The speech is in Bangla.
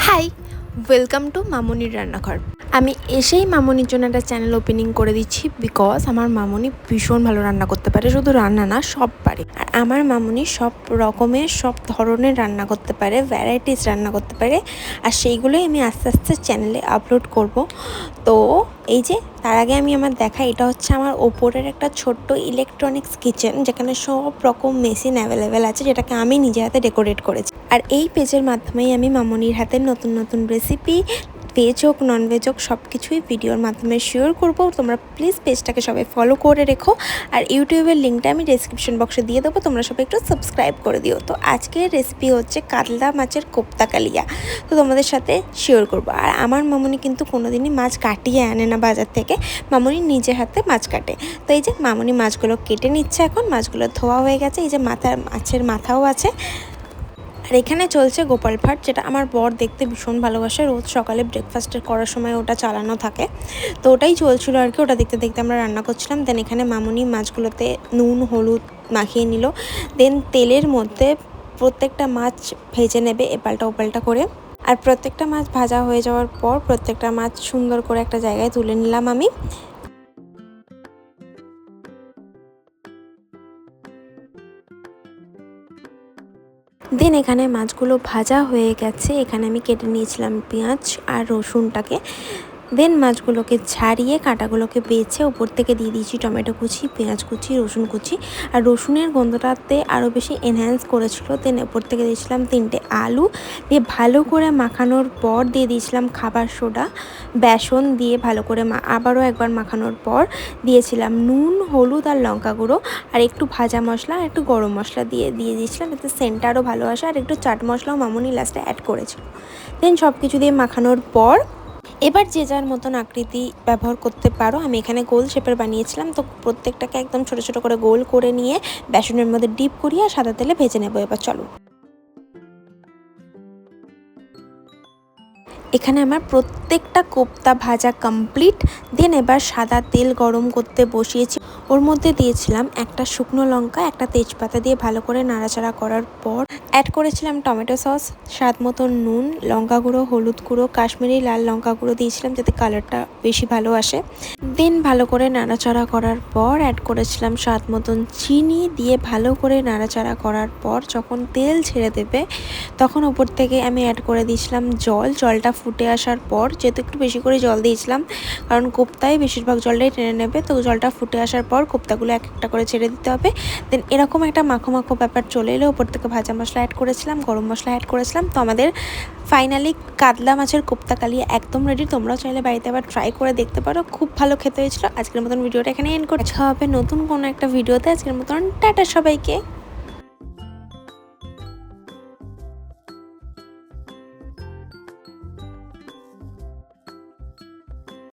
হাই, ওয়েলকাম টু মামনির রান্নাঘর। আমি এসেই মামনির জন্য একটা চ্যানেল ওপেনিং করে দিচ্ছি বিকজ আমার মামনি ভীষণ ভালো রান্না করতে পারে, শুধু রান্না না সব পারে। আর আমার মামনি সব রকমের সব ধরনের রান্না করতে পারে, ভ্যারাইটিস রান্না করতে পারে, আর সেইগুলোই আমি আস্তে আস্তে চ্যানেলে আপলোড করব। তো এই যে তার আগে আমি আমার দেখা, এটা হচ্ছে আমার ওপরের একটা ছোট্ট ইলেকট্রনিক্স কিচেন, যেখানে সব রকম মেশিন অ্যাভেলেবেল আছে, যেটাকে আমি নিজে হাতে ডেকোরেট করেছি। আর এই পেজের মাধ্যমেই আমি মামনির হাতে নতুন নতুন রেসিপি, ভেজ হোক ননভেজ হোক, সব কিছুই ভিডিওর মাধ্যমে শেয়ার করব। তোমরা প্লিজ পেজটাকে সবাই ফলো করে রেখো, আর ইউটিউবের লিঙ্কটা আমি ডেসক্রিপশন বক্সে দিয়ে দেবো, তোমরা সবাই একটু সাবস্ক্রাইব করে দিও। তো আজকের রেসিপি হচ্ছে কাতলা মাছের কোপ্তা কালিয়া, তো তোমাদের সাথে শেয়ার করব। আর আমার মামনি কিন্তু কোনোদিনই মাছ কাটিয়ে আনে না বাজার থেকে, মামনি নিজে হাতে মাছ কাটে। তো এই যে মামনি মাছগুলো কেটে নিচ্ছে, এখন মাছগুলো ধোয়া হয়ে গেছে, এই যে মাছের মাথাও আছে। আর এখানে চলছে গোপাল ভাট, যেটা আমার বর দেখতে ভীষণ ভালোবাসে, রোজ সকালে ব্রেকফাস্টের করার সময় ওটা চালানো থাকে। তো ওটাই চলছিল আর কি, ওটা দেখতে দেখতে আমরা রান্না করছিলাম। দেন এখানে মামনি মাছগুলোতে নুন হলুদ মাখিয়ে নিল, দেন তেলের মধ্যে প্রত্যেকটা মাছ ভেজে নেবে এপাল্টা ওপাল্টা করে। আর প্রত্যেকটা মাছ ভাজা হয়ে যাওয়ার পর প্রত্যেকটা মাছ সুন্দর করে একটা জায়গায় তুলে নিলাম আমি। দেন এখানে মাছগুলো ভাজা হয়ে গেছে, এখানে আমি কেটে নিয়েছিলাম পেঁয়াজ আর রসুনটাকে। দেন মাছগুলোকে ছাড়িয়ে কাঁটাগুলোকে বেছে ওপর থেকে দিয়ে দিয়েছি টমেটো কুচি, পেঁয়াজ কুচি, রসুন কুচি। আর রসুনের গন্ধটাতে আরও বেশি এনহ্যান্স করেছিল। দেন ওপর থেকে দিয়েছিলাম 3টে আলু, দিয়ে ভালো করে মাখানোর পর দিয়ে দিয়েছিলাম খাবার সোডা, বেসন দিয়ে ভালো করে আবারও একবার মাখানোর পর দিয়েছিলাম নুন হলুদ আর লঙ্কা গুঁড়ো, আর একটু ভাজা মশলা আর একটু গরম মশলা দিয়ে দিয়েছিলাম, এতে সেন্টটা আরও ভালো আসে। আর একটু চাট মশলাও মামনি লাস্টে অ্যাড করেছিল। দেন সব কিছু দিয়ে মাখানোর পর এবার যে যার মতন আকৃতি ব্যবহার করতে পারো। আমি এখানে গোল শেপের বানিয়েছিলাম, তো প্রত্যেকটাকে একদম ছোট ছোট করে গোল করে নিয়ে বেসনের মধ্যে ডিপ করিয়ে সাদা তেলে ভেজে নেবো। এবার চলো, এখানে আমার প্রত্যেকটা কোপ্তা ভাজা কমপ্লিট। দেন এবার সাদা তেল গরম করতে বসিয়েছি, ওর মধ্যে দিয়েছিলাম একটা শুকনো লঙ্কা, একটা তেজপাতা দিয়ে ভালো করে নাড়াচাড়া করার পর অ্যাড করেছিলাম টমেটো সস, স্বাদ মতন নুন, লঙ্কা গুঁড়ো, হলুদ গুঁড়ো, কাশ্মীরি লাল লঙ্কা গুঁড়ো দিয়েছিলাম যাতে কালারটা বেশি ভালো আসে। দেন ভালো করে নাড়াচাড়া করার পর অ্যাড করেছিলাম স্বাদ মতন চিনি, দিয়ে ভালো করে নাড়াচাড়া করার পর যখন তেল ছেড়ে দেবে তখন ওপর থেকে আমি অ্যাড করে দিয়েছিলাম জলটা ফুটে আসার পর, যেহেতু একটু বেশি করে জল দিয়েছিলাম কারণ কোপ্তায় বেশিরভাগ জলটাই টেনে নেবে, তো জলটা ফুটে আসার পর কোপ্তাগুলো এক একটা করে ছেড়ে দিতে হবে। দেন এরকম একটা মাখো মাখো ব্যাপার চলে এলে ওপর থেকে ভাজা মশলা অ্যাড করেছিলাম, গরম মশলা অ্যাড করেছিলাম। তো আমাদের ফাইনালি কাতলা মাছের কোপ্তা কালিয়া একদম রেডি। তোমরাও চাইলে বাড়িতে আবার ট্রাই করে দেখতে পারো, খুব ভালো খেতে হয়েছিল। আজকের মতন ভিডিওটা এখানে এন্ড করতে হবে নতুন কোনো একটা ভিডিওতে। আজকের মতন টাটা সবাইকে।